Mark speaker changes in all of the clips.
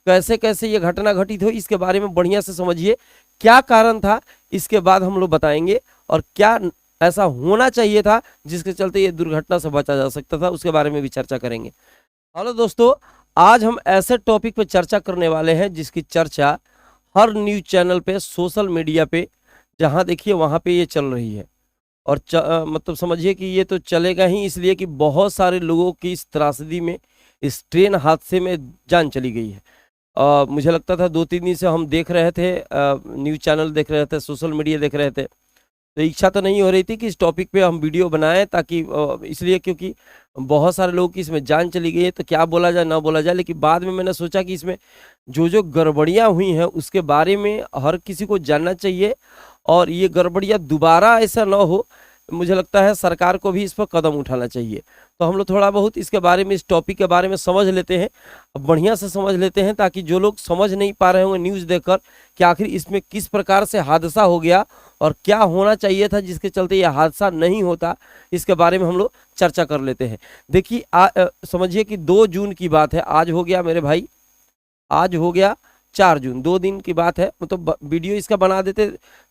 Speaker 1: कैसे कैसे ये घटना घटित हुई इसके बारे में बढ़िया से समझिए, क्या कारण था इसके बाद हम लोग बताएंगे, और क्या ऐसा होना चाहिए था जिसके चलते ये दुर्घटना से बचा जा सकता था, उसके बारे में भी चर्चा करेंगे। हेलो दोस्तों, आज हम ऐसे टॉपिक पे चर्चा करने वाले हैं जिसकी चर्चा हर न्यूज चैनल पे, सोशल मीडिया पे जहां देखिए वहां पे ये चल रही है। और मतलब समझिए कि ये तो चलेगा ही, इसलिए कि बहुत सारे लोगों की इस त्रासदी में, इस ट्रेन हादसे में जान चली गई है। मुझे लगता था 2-3 दिन से हम देख रहे थे, न्यूज चैनल देख रहे थे, सोशल मीडिया देख रहे थे, तो इच्छा तो नहीं हो रही थी कि इस टॉपिक पे हम वीडियो बनाएं, ताकि इसलिए क्योंकि बहुत सारे लोगों की इसमें जान चली गई है, तो क्या बोला जाए ना बोला जाए। लेकिन बाद में मैंने सोचा कि इसमें जो जो गड़बड़ियां हुई हैं उसके बारे में हर किसी को जानना चाहिए, और ये गड़बड़ियां दोबारा ऐसा ना हो। मुझे लगता है सरकार को भी इस पर कदम उठाना चाहिए। तो हम लोग थोड़ा बहुत इसके बारे में, इस टॉपिक के बारे में समझ लेते हैं, बढ़िया से समझ लेते हैं, ताकि जो लोग समझ नहीं पा रहे होंगे न्यूज़ देखकर कि आखिर इसमें किस प्रकार से हादसा हो गया और क्या होना चाहिए था जिसके चलते यह हादसा नहीं होता, इसके बारे में हम लोग चर्चा कर लेते हैं। देखिए, समझिए कि 2 जून की बात है। आज हो गया मेरे भाई, आज हो गया 4 जून, 2 दिन की बात है। मतलब वीडियो इसका बना देते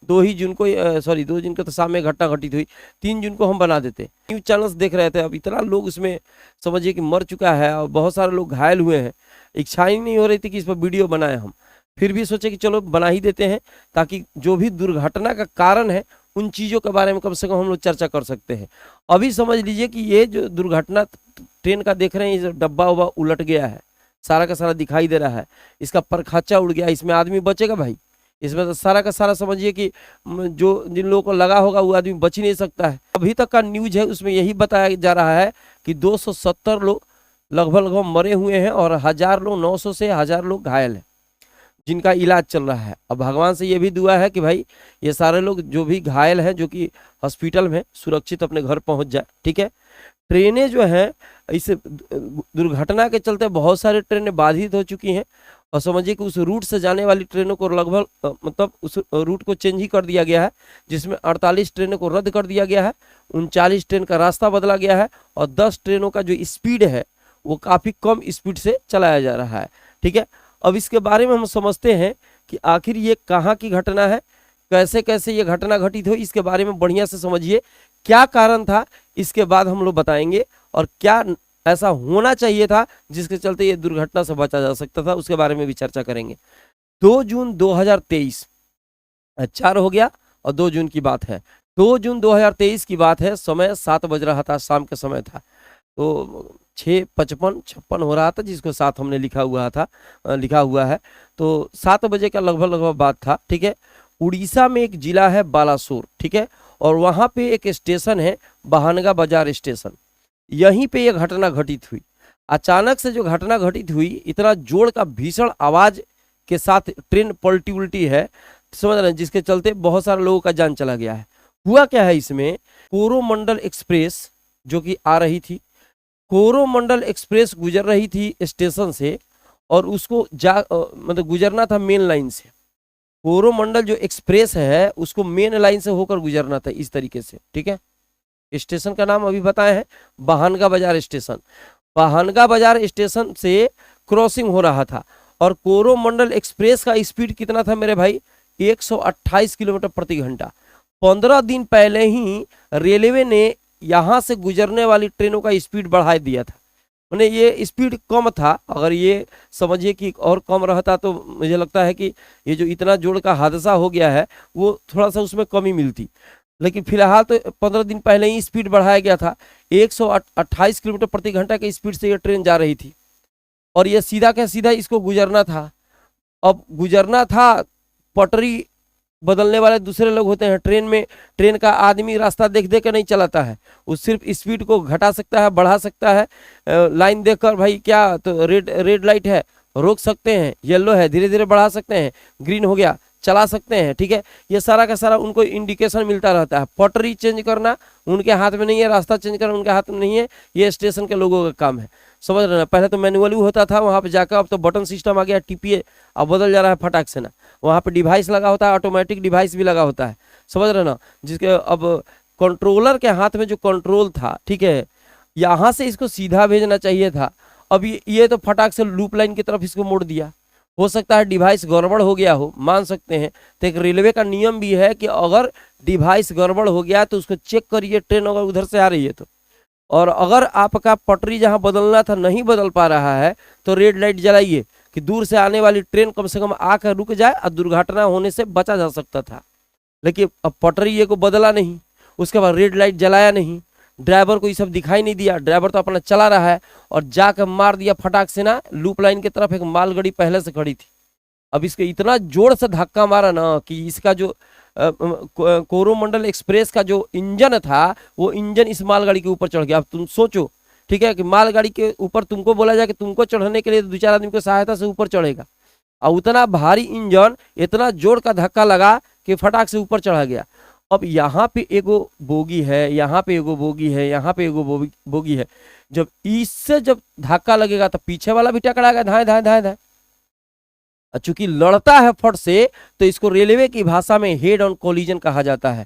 Speaker 1: 2 ही जून को, सॉरी 2 जून को तो शाम में घटना घटित हुई, 3 जून को हम बना देते। न्यूज चैनल्स देख रहे थे, अब इतना लोग इसमें समझिए कि मर चुका है और बहुत सारे लोग घायल हुए हैं। इच्छा ही नहीं हो रही थी कि इस पर वीडियो बनाए हम, फिर भी सोचे कि चलो बना ही देते हैं, ताकि जो भी दुर्घटना का कारण है उन चीज़ों के बारे में कम से कम हम लोग चर्चा कर सकते हैं। अभी समझ लीजिए कि ये जो दुर्घटना ट्रेन का देख रहे हैं, ये जो डब्बा उब्बा उलट गया है, सारा का सारा दिखाई दे रहा है, इसका परखाचा उड़ गया, इसमें आदमी बचेगा भाई? इसमें तो सारा का सारा समझिए कि जो जिन लोगों को लगा होगा वो आदमी बच ही नहीं सकता है। अभी तक का न्यूज है उसमें यही बताया जा रहा है कि 270 लोग लगभग मरे हुए हैं और 1000 लोग, 900 से 1000 लोग घायल हैं, जिनका इलाज चल रहा है। अब भगवान से ये भी दुआ है कि भाई ये सारे लोग जो भी घायल हैं, जो कि हॉस्पिटल में, सुरक्षित अपने घर पहुंच जाए। ठीक है। ट्रेनें जो हैं, इस दुर्घटना के चलते बहुत सारी ट्रेनें बाधित हो चुकी हैं, और समझिए कि उस रूट से जाने वाली ट्रेनों को लगभग मतलब उस रूट को चेंज ही कर दिया गया है, जिसमें 48 ट्रेनों को रद्द कर दिया गया है, 39 ट्रेन का रास्ता बदला गया है, और 10 ट्रेनों का जो स्पीड है वो काफ़ी कम स्पीड से चलाया जा रहा है। ठीक है। अब इसके बारे में हम समझते हैं कि आखिर ये कहाँ की घटना है, कैसे कैसे ये घटना घटित हुई, इसके बारे में बढ़िया से समझिए, क्या कारण था इसके बाद हम लोग बताएंगे, और क्या ऐसा होना चाहिए था जिसके चलते ये दुर्घटना से बचा जा सकता था, उसके बारे में भी चर्चा करेंगे। 2 जून 2023 4 हो गया और 2 जून की बात है। 2 जून 2023 की बात है, समय 7 बज रहा था, शाम का समय था। तो 6:55-56 हो रहा था, जिसको 7 हमने लिखा हुआ है। तो 7 बजे का लगभग बात था। ठीक है। उड़ीसा में एक जिला है बालासोर। ठीक है। और वहाँ पे एक स्टेशन है, बहानगा बाजार स्टेशन। यहीं पे ये घटना घटित हुई। अचानक से जो घटना घटित हुई, इतना जोर का भीषण आवाज के साथ ट्रेन पलटी उल्टी है, समझ रहे हैं, जिसके चलते बहुत सारे लोगों का जान चला गया है। हुआ क्या है इसमें, कोरोमंडल एक्सप्रेस जो कि आ रही थी, कोरोमंडल एक्सप्रेस गुजर रही थी स्टेशन से, और उसको मतलब गुजरना था मेन लाइन से। कोरोमंडल जो एक्सप्रेस है उसको मेन लाइन से होकर गुजरना था, इस तरीके से। ठीक है। स्टेशन का नाम अभी बताए हैं, बहानगा बाजार स्टेशन। बहानगा बाजार स्टेशन से क्रॉसिंग हो रहा था, और कोरोमंडल एक्सप्रेस का स्पीड कितना था मेरे भाई, 128 किलोमीटर प्रति घंटा। 15 दिन पहले ही रेलवे ने यहाँ से गुजरने वाली ट्रेनों का स्पीड बढ़ा दिया था। मैंने ये स्पीड कम था, अगर ये समझिए कि और कम रहता तो मुझे लगता है कि ये जो इतना जोर का हादसा हो गया है वो थोड़ा सा उसमें कमी मिलती। लेकिन फिलहाल तो 15 दिन पहले ही स्पीड बढ़ाया गया था। 128 किलोमीटर प्रति घंटा की स्पीड से ये ट्रेन जा रही थी, और ये सीधा का सीधा इसको गुजरना था। अब गुजरना था, पटरी बदलने वाले दूसरे लोग होते हैं ट्रेन में। ट्रेन का आदमी रास्ता देख देख के नहीं चलाता है, वो सिर्फ स्पीड को घटा सकता है, बढ़ा सकता है। लाइन देखकर भाई, क्या तो रेड लाइट है, रोक सकते हैं, येलो है धीरे धीरे बढ़ा सकते हैं, ग्रीन हो गया चला सकते हैं। ठीक है। ये सारा का सारा उनको इंडिकेशन मिलता रहता है। पटरी चेंज करना उनके हाथ में नहीं है, रास्ता चेंज करना उनके हाथ में नहीं है, ये स्टेशन के लोगों का काम है। समझ रहे ना, पहले तो मैनुअली होता था वहाँ पे जाकर, अब तो बटन सिस्टम आ गया, टीपीए, अब बदल जा रहा है फटाक से ना। वहाँ पे डिवाइस लगा होता है, ऑटोमेटिक डिवाइस भी लगा होता है, समझ रहे ना, जिसके अब कंट्रोलर के हाथ में जो कंट्रोल था, ठीक है, यहाँ से इसको सीधा भेजना चाहिए था, अब ये तो फटाक से लूप लाइन की तरफ इसको मोड़ दिया। हो सकता है डिवाइस गड़बड़ हो गया हो, मान सकते हैं। तो एक रेलवे का नियम भी है कि अगर डिवाइस गड़बड़ हो गया तो उसको चेक करिए, ट्रेन अगर उधर से आ रही है तो। और अगर आपका पटरी जहां बदलना था नहीं बदल पा रहा है तो रेड लाइट जलाइए कि दूर से आने वाली ट्रेन कम से कम आकर रुक जाए और दुर्घटना होने से बचा जा सकता था। लेकिन अब पटरी ये को बदला नहीं, उसके बाद रेड लाइट जलाया नहीं, ड्राइवर को ये सब दिखाई नहीं दिया, ड्राइवर तो अपना चला रहा है और जाकर मार दिया फटाक से ना लूप लाइन की तरफ। एक मालगाड़ी पहले से खड़ी थी, अब इसके इतना जोर से धक्का मारा ना कि इसका जो कोरोमंडल एक्सप्रेस का जो इंजन था वो इंजन इस मालगाड़ी के ऊपर चढ़ गया। अब तुम सोचो, ठीक है, कि मालगाड़ी के ऊपर तुमको बोला जाए कि तुमको चढ़ने के लिए 2-4 आदमी की सहायता से ऊपर चढ़ेगा, और उतना भारी इंजन इतना जोर का धक्का लगा कि फटाक से ऊपर चढ़ा गया। अब यहाँ पे एगो बोगी है, यहाँ पे एगो बोगी है, यहाँ पे एगो बोगी है। जब इससे जब धक्का लगेगा तो पीछे वाला भी टकराएगा, धाए धाए धाए धाए। चूंकि लड़ता है फट से तो इसको रेलवे की भाषा में हेड ऑन कोलिजन कहा जाता है।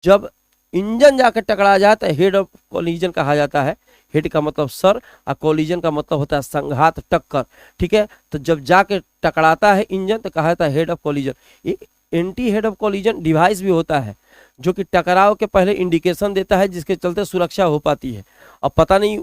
Speaker 1: जब इंजन जाकर टकरा जाता है हेड ऑफ कोलिजन कहा जाता है। हेड का मतलब सर और कोलिजन का मतलब होता है संघात, टक्कर, ठीक है। तो जब जाके टकराता है इंजन तो कहा जाता है हेड ऑफ कोलिजन। एक anti head of collision device भी होता है जो कि टकराव के पहले इंडिकेशन देता है, जिसके चलते सुरक्षा हो पाती है। अब पता नहीं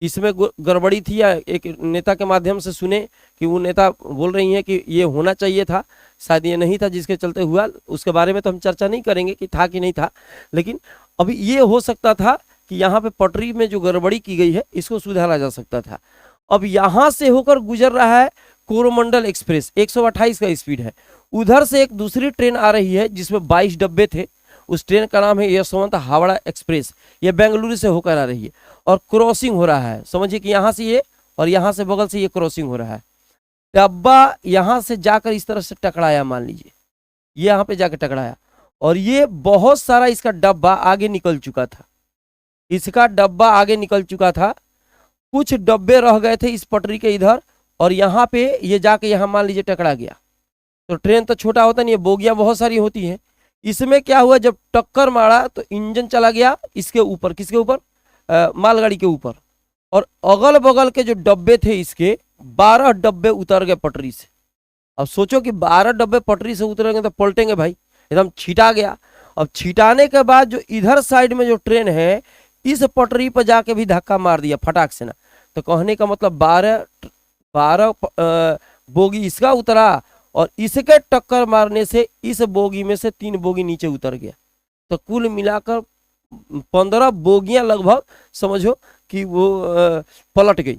Speaker 1: इसमें गड़बड़ी थी या एक नेता के माध्यम से सुने कि वो नेता बोल रही हैं कि ये होना चाहिए था, शायद ये नहीं था जिसके चलते हुआ। उसके बारे में तो हम चर्चा नहीं करेंगे कि था कि नहीं था, लेकिन अभी ये हो सकता था कि यहाँ पे पटरी में जो गड़बड़ी की गई है इसको सुधारा जा सकता था। अब यहाँ से होकर गुजर रहा है कोरोमंडल एक्सप्रेस, 128 का स्पीड है। उधर से एक दूसरी ट्रेन आ रही है जिसमें 22 डब्बे थे। उस ट्रेन का नाम है यशवंत हावड़ा एक्सप्रेस। ये बेंगलुरु से होकर आ रही है और क्रॉसिंग हो रहा है। समझिए कि यहाँ से ये और यहाँ से बगल से ये क्रॉसिंग हो रहा है। डब्बा यहाँ से जाकर इस तरह से टकराया, मान लीजिए ये यहाँ पे जाकर टकराया और ये बहुत सारा इसका डब्बा आगे निकल चुका था। इसका डब्बा आगे निकल चुका था, कुछ डब्बे रह गए थे इस पटरी के इधर, और यहाँ पे ये जाके यहाँ मान लीजिए टकरा गया। तो ट्रेन तो छोटा होता नहीं है, बोगियां बहुत सारी होती हैं। इसमें क्या हुआ, जब टक्कर मारा तो इंजन चला गया इसके ऊपर, किसके ऊपर, मालगाड़ी के ऊपर, और अगल बगल के जो डब्बे थे इसके 12 डब्बे उतर गए पटरी से। अब सोचो कि 12 डब्बे पटरी से उतरेंगे तो पलटेंगे भाई, एकदम छिटा गया। अब छिटाने के बाद जो इधर साइड में जो ट्रेन है इस पटरी पर जाके भी धक्का मार दिया फटाक से ना। तो कहने का मतलब 12 बोगी इसका उतरा और इसके टक्कर मारने से इस बोगी में से 3 बोगी नीचे उतर गया। तो कुल मिलाकर 15 बोगियां लगभग समझो कि वो पलट गई,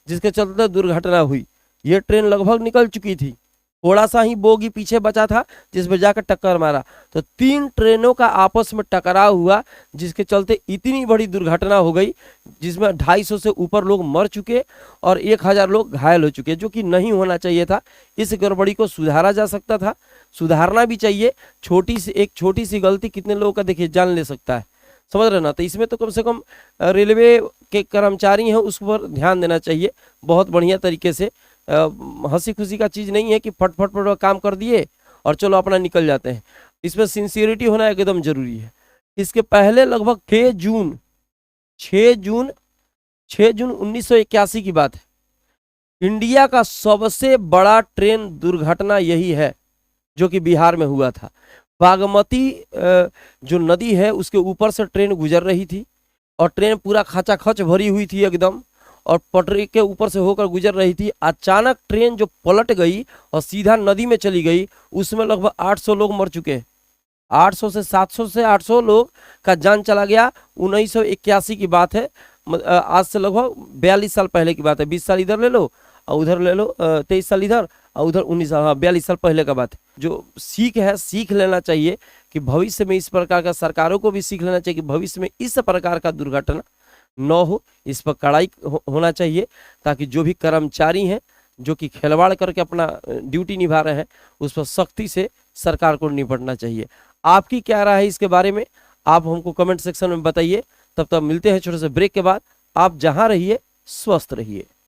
Speaker 1: जिसके चलते दुर्घटना हुई। ये ट्रेन लगभग निकल चुकी थी, थोड़ा सा ही बोगी पीछे बचा था जिस पर जाकर टक्कर मारा। तो 3 ट्रेनों का आपस में टकराव हुआ, जिसके चलते इतनी बड़ी दुर्घटना हो गई, जिसमें 250 से ऊपर लोग मर चुके और 1000 लोग घायल हो चुके, जो कि नहीं होना चाहिए था। इस गड़बड़ी को सुधारा जा सकता था, सुधारना भी चाहिए। एक छोटी सी गलती कितने लोगों का देखिए जान ले सकता है, समझ रहे ना। तो इसमें तो कम से कम रेलवे के कर्मचारी हैं उस पर ध्यान देना चाहिए बहुत बढ़िया तरीके से। हंसी खुशी का चीज़ नहीं है कि फट फट फट काम कर दिए और चलो अपना निकल जाते हैं। इसमें सिंसियरिटी होना एकदम जरूरी है। इसके पहले लगभग 6 जून 1981 की बात है, इंडिया का सबसे बड़ा ट्रेन दुर्घटना यही है जो कि बिहार में हुआ था। बागमती जो नदी है उसके ऊपर से ट्रेन गुजर रही थी और ट्रेन पूरा खचाखच भरी हुई थी एकदम, और पटरी के ऊपर से होकर गुजर रही थी। अचानक ट्रेन जो पलट गई और सीधा नदी में चली गई, उसमें लगभग 800 लोग मर चुके हैं। 800 से 800 लोग का जान चला गया। 1981 की बात है, आज से लगभग 42 साल पहले की बात है। 20 साल इधर ले लो और उधर ले लो, 23 साल इधर और उधर 19 साल, हाँ 42 साल पहले का बात है। जो सीख है, सीख लेना चाहिए कि भविष्य में इस प्रकार का, सरकारों को भी सीख लेना चाहिए कि भविष्य में इस प्रकार का दुर्घटना न हो। इस पर कड़ाई होना चाहिए ताकि जो भी कर्मचारी हैं जो कि खिलवाड़ करके अपना ड्यूटी निभा रहे हैं उस पर सख्ती से सरकार को निपटना चाहिए। आपकी क्या राय है इसके बारे में, आप हमको कमेंट सेक्शन में बताइए। तब तक मिलते हैं छोटे से ब्रेक के बाद। आप जहां रहिए स्वस्थ रहिए।